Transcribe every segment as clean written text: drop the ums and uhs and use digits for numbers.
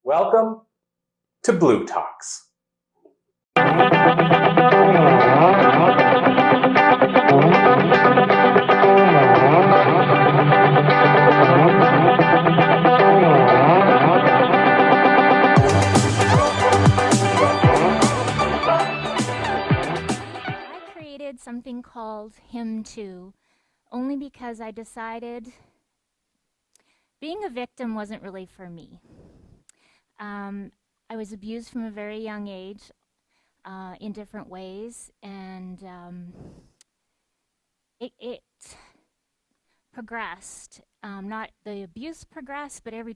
Welcome to bLUTalks. I created something called Hymn 2 only because I decided being a victim wasn't really for me. I was abused from a very young age in different ways, and it progressed. Not the abuse progressed, but every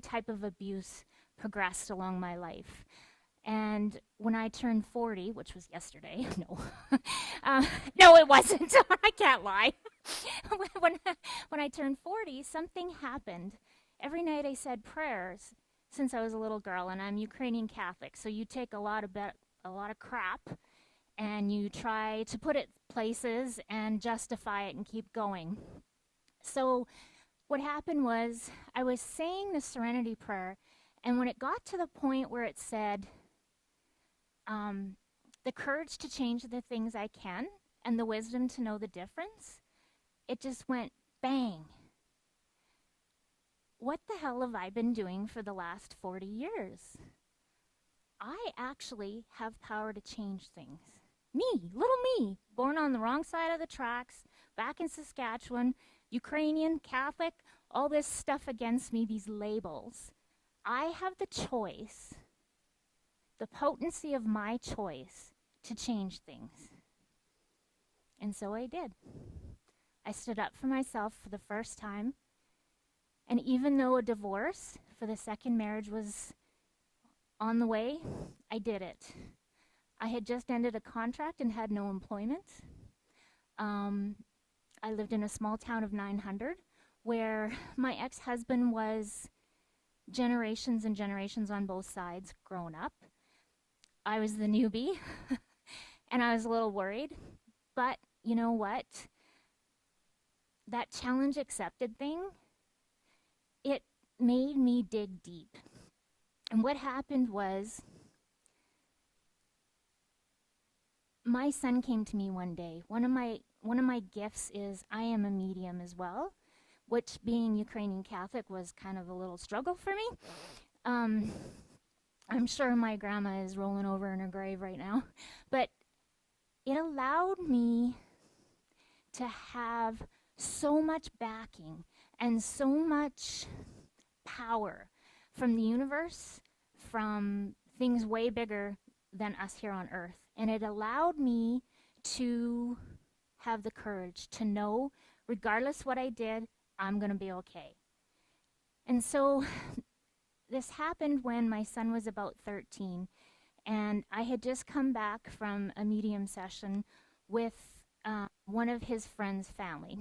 type of abuse progressed along my life. And when I turned 40, which was yesterday, no, it wasn't. I can't lie. when I turned 40, something happened. Every night I said prayers since I was a little girl, and I'm Ukrainian Catholic, so you take a lot of crap and you try to put it places and justify it and keep going. So what happened was I was saying the Serenity Prayer, and when it got to the point where it said, the courage to change the things I can and the wisdom to know the difference, it just went bang. What the hell have I been doing for the last 40 years? I actually have power to change things. Me, little me, born on the wrong side of the tracks, back in Saskatchewan, Ukrainian, Catholic, all this stuff against me, these labels. I have the choice, the potency of my choice to change things. And so I did. I stood up for myself for the first time. And even though a divorce for the second marriage was on the way, I did it. I had just ended a contract and had no employment. I lived in a small town of 900 where my ex-husband was generations and generations on both sides grown up. I was the newbie, and I was a little worried. But you know what? That challenge accepted thing, it made me dig deep. And what happened was, my son came to me one day. One of my gifts is I am a medium as well, which being Ukrainian Catholic was kind of a little struggle for me. I'm sure my grandma is rolling over in her grave right now, but it allowed me to have so much backing and so much power from the universe, from things way bigger than us here on earth. And it allowed me to have the courage to know, regardless what I did, I'm going to be okay. And so this happened when my son was about 13, and I had just come back from a medium session with one of his friend's family.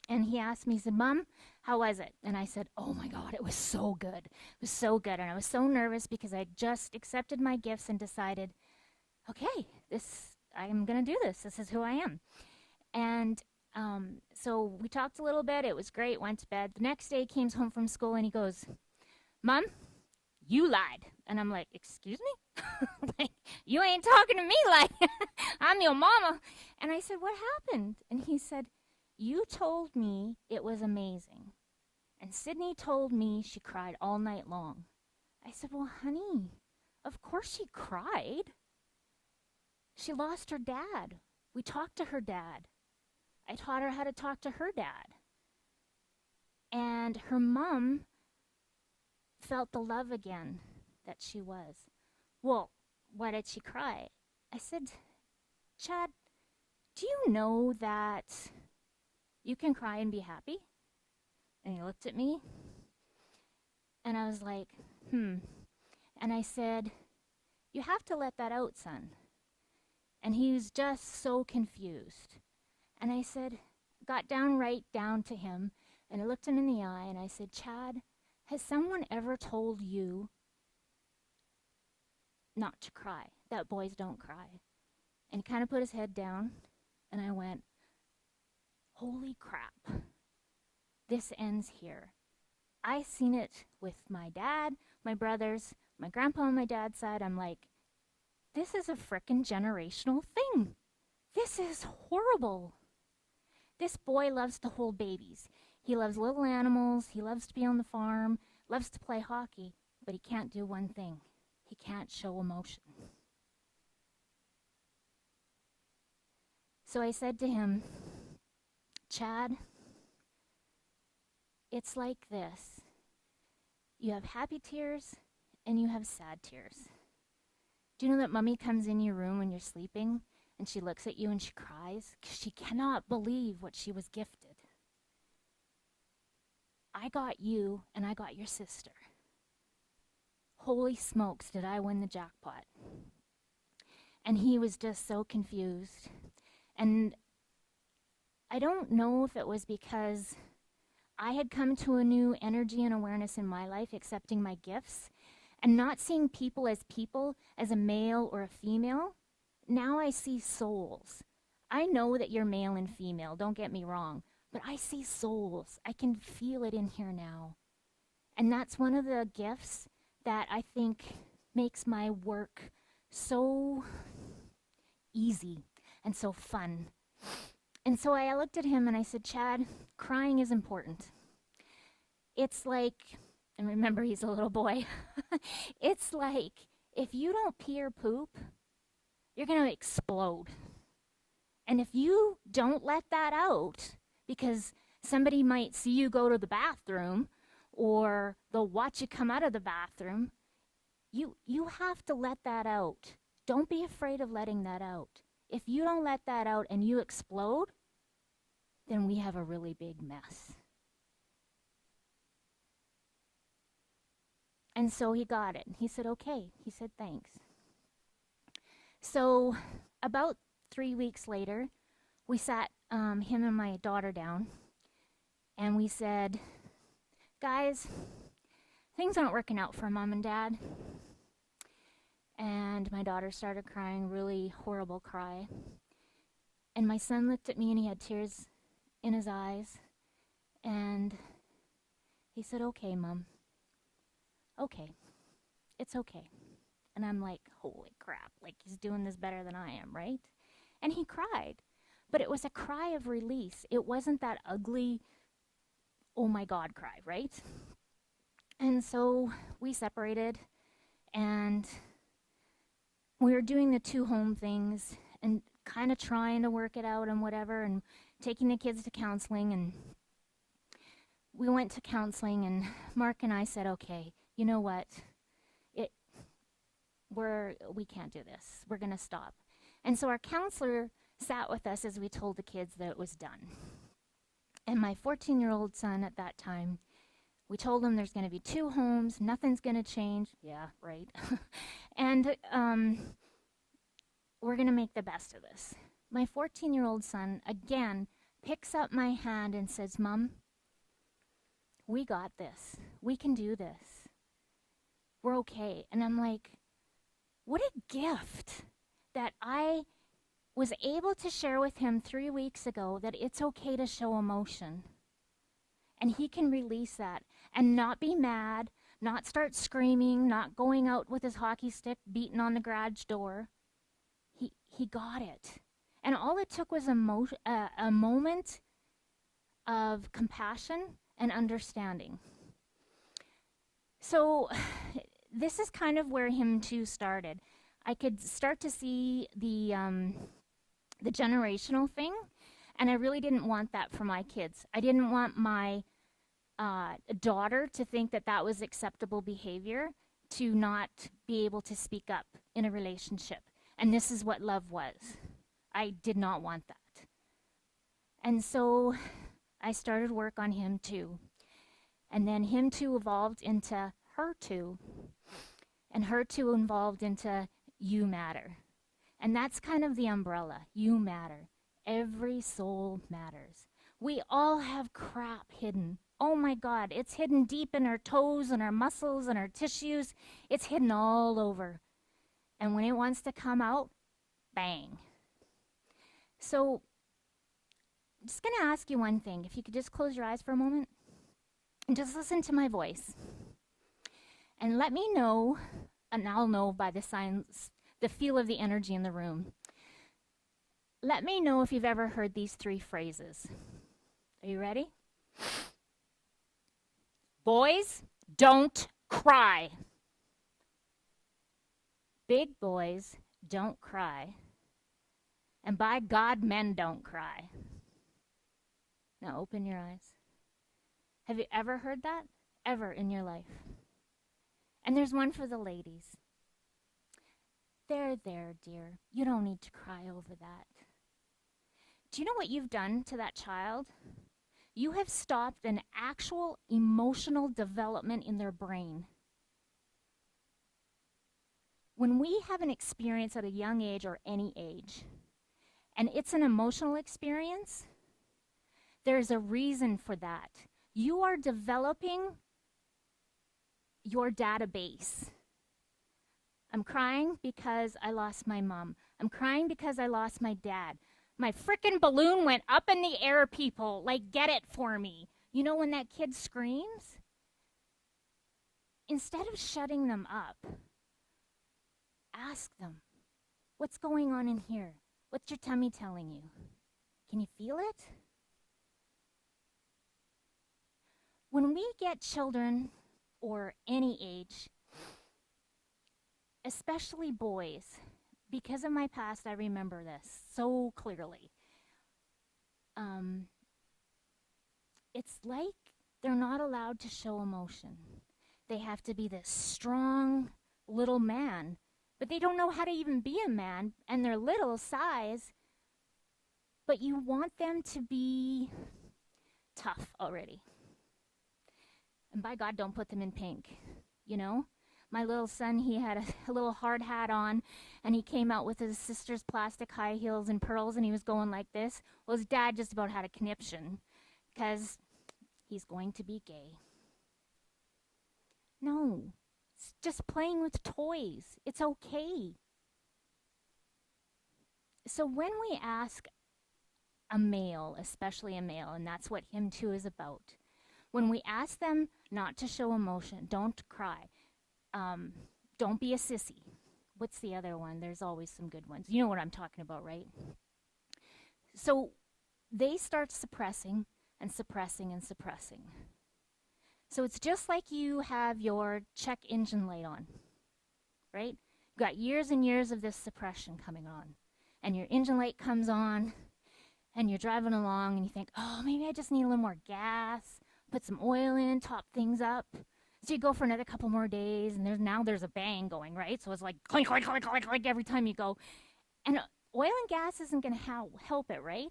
And he asked me, he said, "Mom, how was it?" And I said, "Oh my God, it was so good. It was so good." And I was so nervous because I just accepted my gifts and decided, okay, I'm going to do this. This is who I am. And so we talked a little bit. It was great. Went to bed. The next day, he came home from school and he goes, "Mom, you lied." And I'm like, "Excuse me?" Like, you ain't talking to me like I'm your mama. And I said, "What happened?" And he said, "You told me it was amazing. And Sydney told me she cried all night long." I said, "Well, honey, of course she cried. She lost her dad. We talked to her dad. I taught her how to talk to her dad. And her mom felt the love again that she was." "Well, why did she cry?" I said, "Chad, do you know that you can cry and be happy?" And he looked at me, and I was like, And I said, "You have to let that out, son." And he was just so confused. And I said, got right down to him, and I looked him in the eye, and I said, "Chad, has someone ever told you not to cry, that boys don't cry?" And he kind of put his head down, and I went, holy crap, this ends here. I seen it with my dad, my brothers, my grandpa on my dad's side. I'm like, this is a frickin' generational thing. This is horrible. This boy loves to hold babies. He loves little animals. He loves to be on the farm, loves to play hockey, but he can't do one thing. He can't show emotion. So I said to him, Chad, it's like this. You have happy tears and you have sad tears. Do you know that mommy comes in your room when you're sleeping and she looks at you and she cries because she cannot believe what she was gifted? I got you and I got your sister. Holy smokes, did I win the jackpot. And he was just so confused. And I don't know if it was because I had come to a new energy and awareness in my life, accepting my gifts and not seeing people, as a male or a female. Now I see souls. I know that you're male and female, don't get me wrong, but I see souls. I can feel it in here now. And that's one of the gifts that I think makes my work so easy and so fun. And so I looked at him and I said, Chad, crying is important. It's like, and remember he's a little boy, it's like if you don't pee or poop, you're going to explode. And if you don't let that out, because somebody might see you go to the bathroom or they'll watch you come out of the bathroom, you have to let that out. Don't be afraid of letting that out. If you don't let that out and you explode, then we have a really big mess. And so he got it. He said, okay. He said, thanks. So about 3 weeks later, we sat him and my daughter down, and we said, guys, things aren't working out for Mom and Dad. And my daughter started crying, really horrible cry. And my son looked at me and he had tears in his eyes. And he said, okay, Mom. Okay. It's okay. And I'm like, holy crap, like he's doing this better than I am, right? And he cried. But it was a cry of release. It wasn't that ugly, oh my God cry, right? And so we separated, and we were doing the 2 home things and kind of trying to work it out and whatever, and taking the kids to counseling. And we went to counseling, and Mark and I said, okay, you know what? We can't do this. We're going to stop. And so our counselor sat with us as we told the kids that it was done. And my 14-year-old son at that time, we told him there's going to be 2 homes, nothing's going to change. Yeah, right. And we're going to make the best of this. My 14-year-old son, again, picks up my hand and says, Mom, we got this. We can do this. We're okay. And I'm like, what a gift that I was able to share with him 3 weeks ago, that it's okay to show emotion. And he can release that and not be mad, not start screaming, not going out with his hockey stick beating on the garage door. He got it. And all it took was a moment of compassion and understanding. So this is kind of where him too started. I could start to see the generational thing, and I really didn't want that for my kids. I didn't want my daughter to think that that was acceptable behavior, to not be able to speak up in a relationship. And this is what love was. I did not want that. And so I started work on him too. And then him too evolved into her too. And her too evolved into you matter. And that's kind of the umbrella. You matter. Every soul matters. We all have crap hidden. Oh my God, it's hidden deep in our toes and our muscles and our tissues. It's hidden all over. And when it wants to come out, bang. So I'm just going to ask you one thing. If you could just close your eyes for a moment. And just listen to my voice. And let me know, and I'll know by the signs, the feel of the energy in the room. Let me know if you've ever heard these 3 phrases. Are you ready? Boys, don't cry. Big boys don't cry. And by God, men don't cry. Now open your eyes. Have you ever heard that? Ever in your life? And there's one for the ladies. There, dear. You don't need to cry over that. Do you know what you've done to that child? You have stopped an actual emotional development in their brain. When we have an experience at a young age or any age, and it's an emotional experience, there's a reason for that. You are developing your database. I'm crying because I lost my mom. I'm crying because I lost my dad. My frickin' balloon went up in the air, people. Like, get it for me. You know when that kid screams? Instead of shutting them up, ask them, what's going on in here? What's your tummy telling you? Can you feel it? When we get children, or any age, especially boys, because of my past, I remember this so clearly. It's like they're not allowed to show emotion. They have to be this strong little man, but they don't know how to even be a man, and they're little size, but you want them to be tough already. And by God, don't put them in pink, you know? My little son, he had a little hard hat on, and he came out with his sister's plastic high heels and pearls, and he was going like this. Well, his dad just about had a conniption, because he's going to be gay. No, it's just playing with toys. It's okay. So when we ask a male, especially a male, and that's what Him Too is about, when we ask them not to show emotion, don't cry, don't be a sissy. What's the other one? There's always some good ones. You know what I'm talking about, right? So they start suppressing and suppressing and suppressing. So it's just like you have your check engine light on, right? You've got years and years of this suppression coming on. And your engine light comes on, and you're driving along, and you think, oh, maybe I just need a little more gas, put some oil in, top things up. So you go for another couple more days, and there's a bang going, right? So it's like clink, clink, clink, clink, clink every time you go. And oil and gas isn't going to help it, right?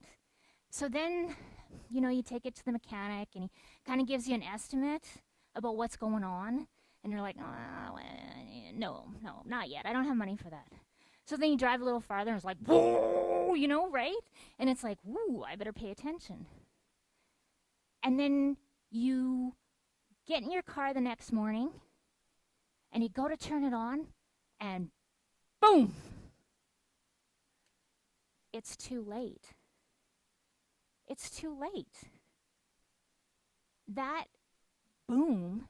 So then, you take it to the mechanic, and he kind of gives you an estimate about what's going on. And you're like, oh, no, not yet. I don't have money for that. So then you drive a little farther, and it's like, whoa, right? And it's like, woo, I better pay attention. And then you get in your car the next morning, and you go to turn it on, and boom! It's too late. It's too late. That boom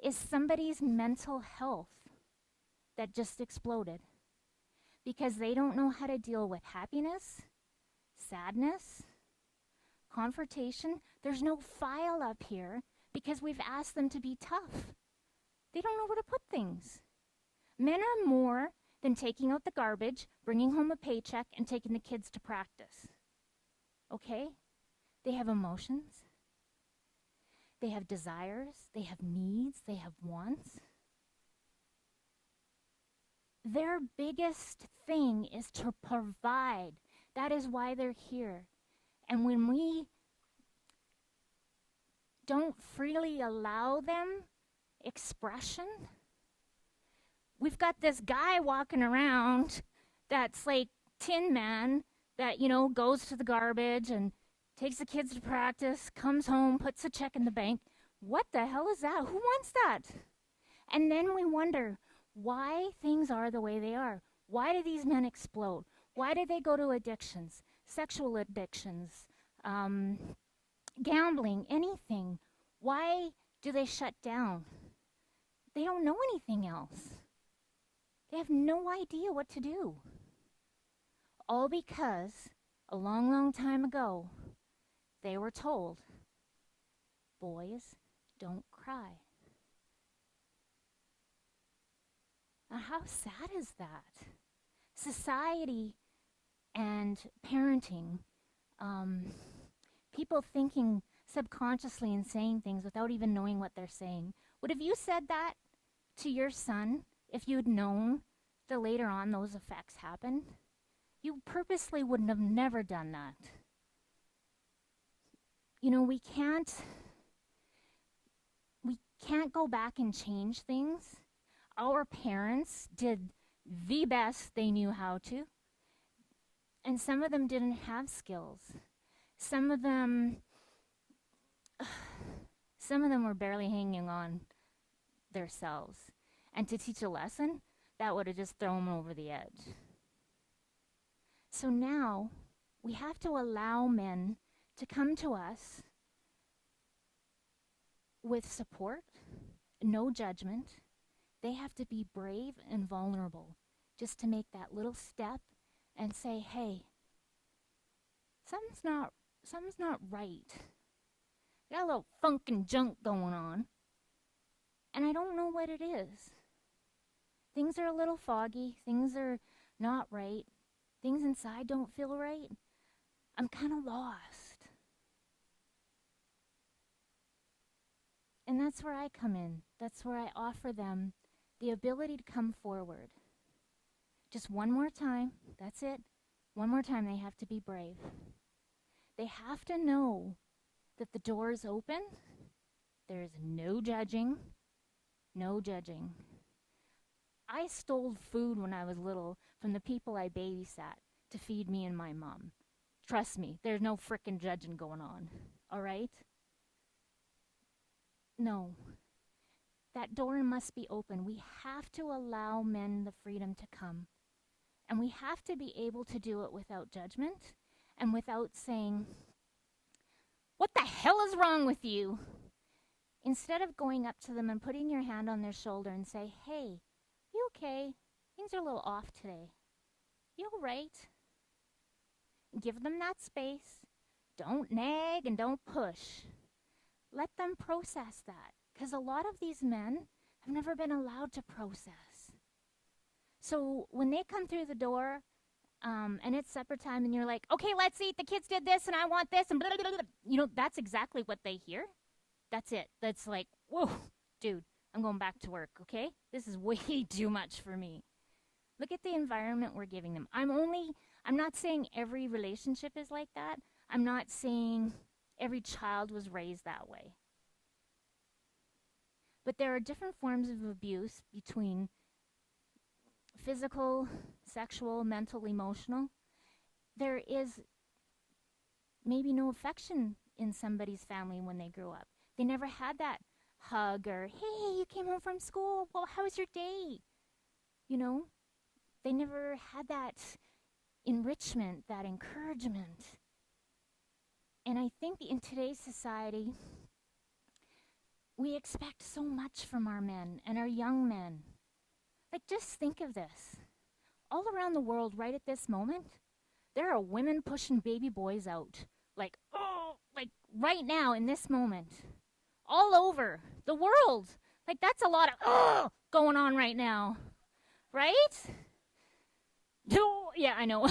is somebody's mental health that just exploded because they don't know how to deal with happiness, sadness, confrontation. There's no file up here because we've asked them to be tough. They don't know where to put things. Men are more than taking out the garbage, bringing home a paycheck, and taking the kids to practice. Okay? They have emotions. They have desires. They have needs. They have wants. Their biggest thing is to provide. That is why they're here. And when we don't freely allow them expression, we've got this guy walking around that's like Tin Man that, goes to the garbage and takes the kids to practice, comes home, puts a check in the bank. What the hell is that? Who wants that? And then we wonder why things are the way they are. Why do these men explode? Why do they go to addictions, sexual addictions, gambling, anything? Why do they shut down? They don't know anything else. They have no idea what to do. All because a long, long time ago, they were told, boys, don't cry. Now, how sad is that? Society and parenting, people thinking subconsciously and saying things without even knowing what they're saying. Would have you said that to your son if you'd known that later on those effects happened? You purposely wouldn't have never done that. You know, we can't go back and change things. Our parents did the best they knew how to. And some of them didn't have skills. Some of them were barely hanging on themselves. And to teach a lesson, that would have just thrown them over the edge. So now, we have to allow men to come to us with support, no judgment. They have to be brave and vulnerable just to make that little step and say, hey, something's not right. Got a little funk and junk going on, and I don't know what it is. Things are a little foggy. Things are not right. Things inside don't feel right. I'm kind of lost. And that's where I come in. That's where I offer them the ability to come forward. Just one more time. That's it. One more time, they have to be brave. They have to know that the door is open. There's no judging. No judging. I stole food when I was little from the people I babysat to feed me and my mom. Trust me, there's no frickin' judging going on. All right? No. That door must be open. We have to allow men the freedom to come. And we have to be able to do it without judgment and without saying, what the hell is wrong with you? Instead of going up to them and putting your hand on their shoulder and say, hey, you okay? Things are a little off today. You all right? Give them that space. Don't nag and don't push. Let them process that. Because a lot of these men have never been allowed to process. So when they come through the door and it's supper time and you're like, okay, let's eat. The kids did this and I want this and blah, blah, blah, blah. You know, that's exactly what they hear. That's it. That's like, whoa, dude, I'm going back to work, okay? This is way too much for me. Look at the environment we're giving them. I'm not saying every relationship is like that. I'm not saying every child was raised that way. But there are different forms of abuse between physical, sexual, mental, emotional. There is maybe no affection in somebody's family when they grew up. They never had that hug or, hey, you came home from school. Well, how was your day? You know, they never had that enrichment, that encouragement. And I think in today's society, we expect so much from our men and our young men. Like, just think of this. All around the world, right at this moment, there are women pushing baby boys out. Like, oh, like right now in this moment. All over the world. Like, that's a lot of going on right now. Right? Yeah, I know.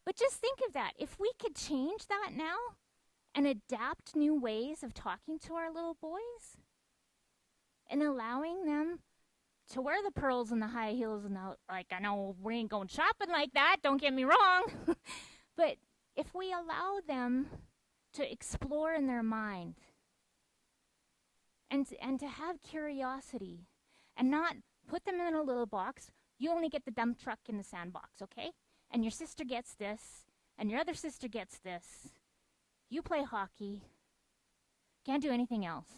But just think of that. If we could change that now and adapt new ways of talking to our little boys and allowing them to wear the pearls and the high heels and the, like, I know we ain't going shopping like that, don't get me wrong. But if we allow them to explore in their mind and to have curiosity and not put them in a little box, you only get the dump truck in the sandbox, okay? And your sister gets this, and your other sister gets this. You play hockey. Can't do anything else.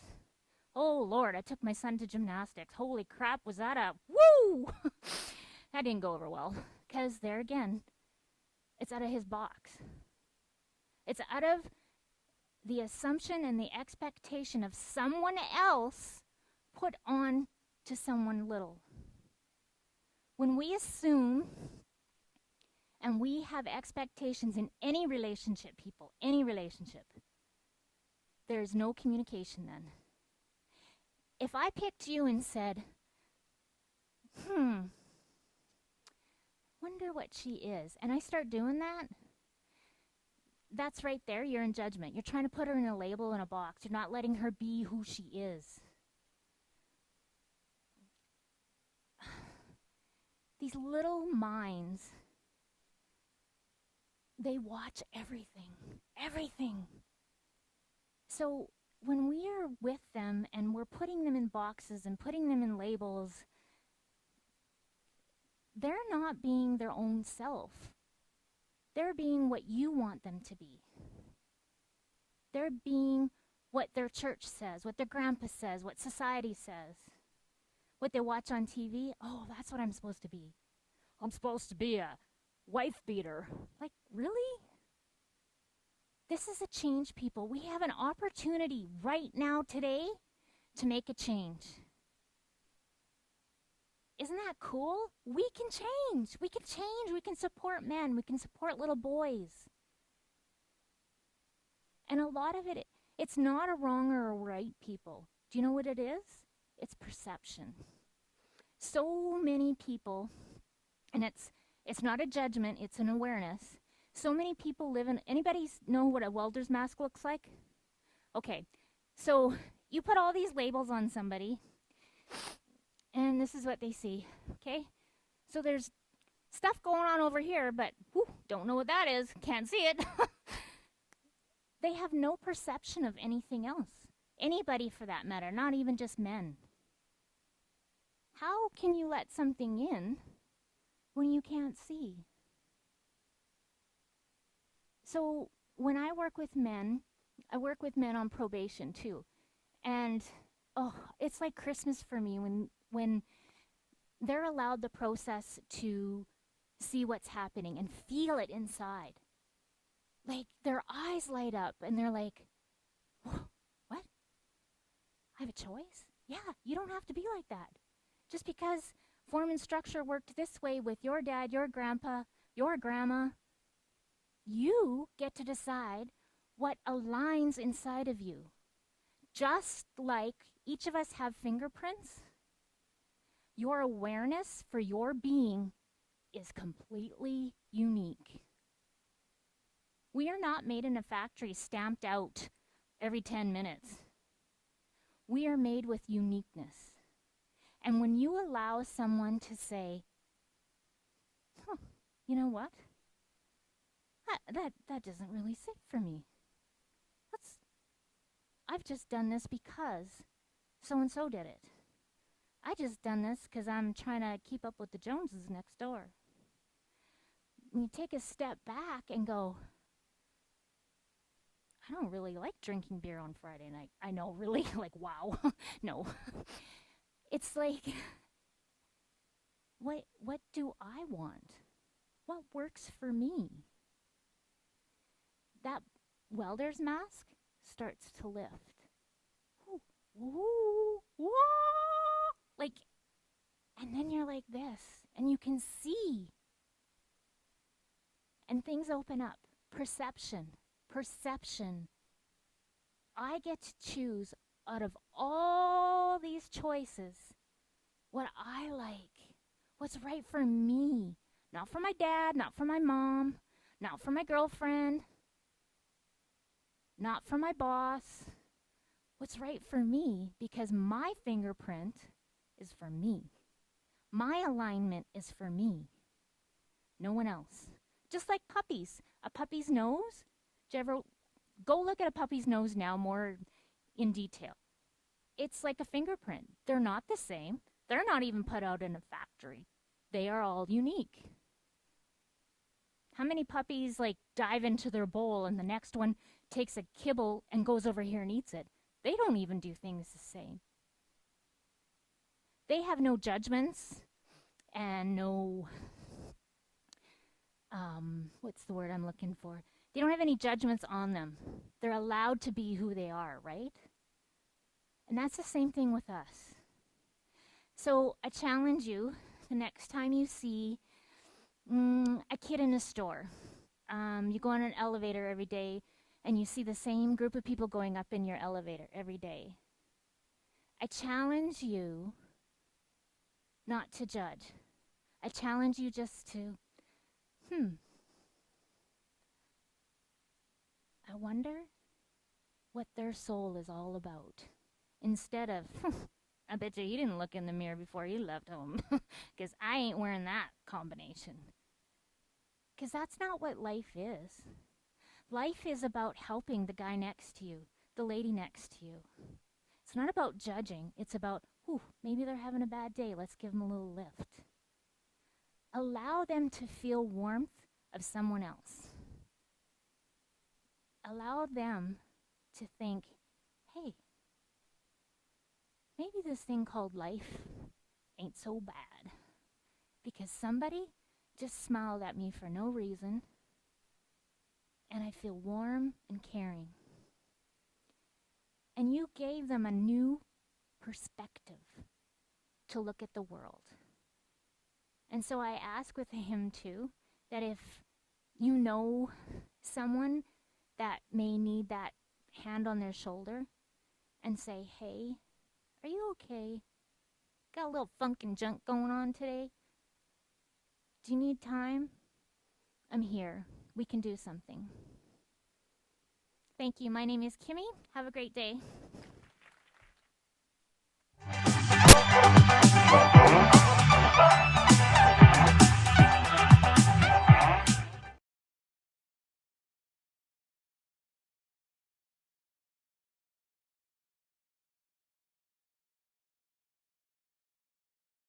Oh, Lord, I took my son to gymnastics. Holy crap, was that a woo? That didn't go over well. Because there again, it's out of his box. It's out of the assumption and the expectation of someone else put on to someone little. When we assume and we have expectations in any relationship, people, any relationship, there's no communication then. If I picked you and said, wonder what she is, and I start doing that, that's right there, you're in judgment. You're trying to put her in a label, in a box. You're not letting her be who she is. These little minds, they watch everything, everything. So when we are with them and we're putting them in boxes and putting them in labels, they're not being their own self. They're being what you want them to be. They're being what their church says, what their grandpa says, what society says, what they watch on TV. Oh, that's what I'm supposed to be. I'm supposed to be a wife beater. Like, really? This is a change, people. We have an opportunity right now, today, to make a change. Isn't that cool? We can change. We can change. We can support men. We can support little boys. And a lot of it, it's not a wrong or a right, people. Do you know what it is? It's perception. So many people, and it's not a judgment, it's an awareness. So many people live in, anybody know what a welder's mask looks like? Okay, so you put all these labels on somebody, and this is what they see, okay? So there's stuff going on over here, but don't know what that is, can't see it. They have no perception of anything else. Anybody for that matter, not even just men. How can you let something in when you can't see? So when I work with men on probation too. And it's like Christmas for me when they're allowed the process to see what's happening and feel it inside. Like their eyes light up and they're like, what? I have a choice? Yeah, you don't have to be like that. Just because form and structure worked this way with your dad, your grandpa, your grandma, you get to decide what aligns inside of you. Just like each of us have fingerprints, your awareness for your being is completely unique. We are not made in a factory stamped out every 10 minutes. We are made with uniqueness. And when you allow someone to say, you know what? That doesn't really sit for me. I've just done this because so-and-so did it. I just done this because I'm trying to keep up with the Joneses next door. When you take a step back and go, I don't really like drinking beer on Friday night. I know, really? Like, wow. No. It's like, what do I want? What works for me? That welder's mask starts to lift. Ooh, ooh, whoa! Like, and then you're like this, and you can see. And things open up. Perception. I get to choose out of all these choices what I like, what's right for me. Not for my dad, not for my mom, not for my girlfriend, not for my boss. What's right for me, because my fingerprint is for me. My alignment is for me. No one else. Just like puppies. A puppy's nose. Did you ever go look at a puppy's nose now more in detail? It's like a fingerprint. They're not the same. They're not even put out in a factory. They are all unique. How many puppies like dive into their bowl and the next one takes a kibble and goes over here and eats it? They don't even do things the same. They have no judgments and no, what's the word I'm looking for? You don't have any judgments on them. They're allowed to be who they are, right? And that's the same thing with us. So I challenge you, the next time you see a kid in a store, you go on an elevator every day and you see the same group of people going up in your elevator every day. I challenge you not to judge. I challenge you just to, I wonder what their soul is all about. Instead of, I bet you didn't look in the mirror before you left home, because I ain't wearing that combination. Because that's not what life is. Life is about helping the guy next to you, the lady next to you. It's not about judging. It's about, maybe they're having a bad day. Let's give them a little lift. Allow them to feel warmth of someone else. Allow them to think, hey, maybe this thing called life ain't so bad. Because somebody just smiled at me for no reason, and I feel warm and caring. And you gave them a new perspective to look at the world. And so I ask with him too, that if you know someone that may need that hand on their shoulder, and say, hey, are you okay? Got a little funk and junk going on today? Do you need time? I'm here. We can do something. Thank you. My name is Kimmy. Have a great day.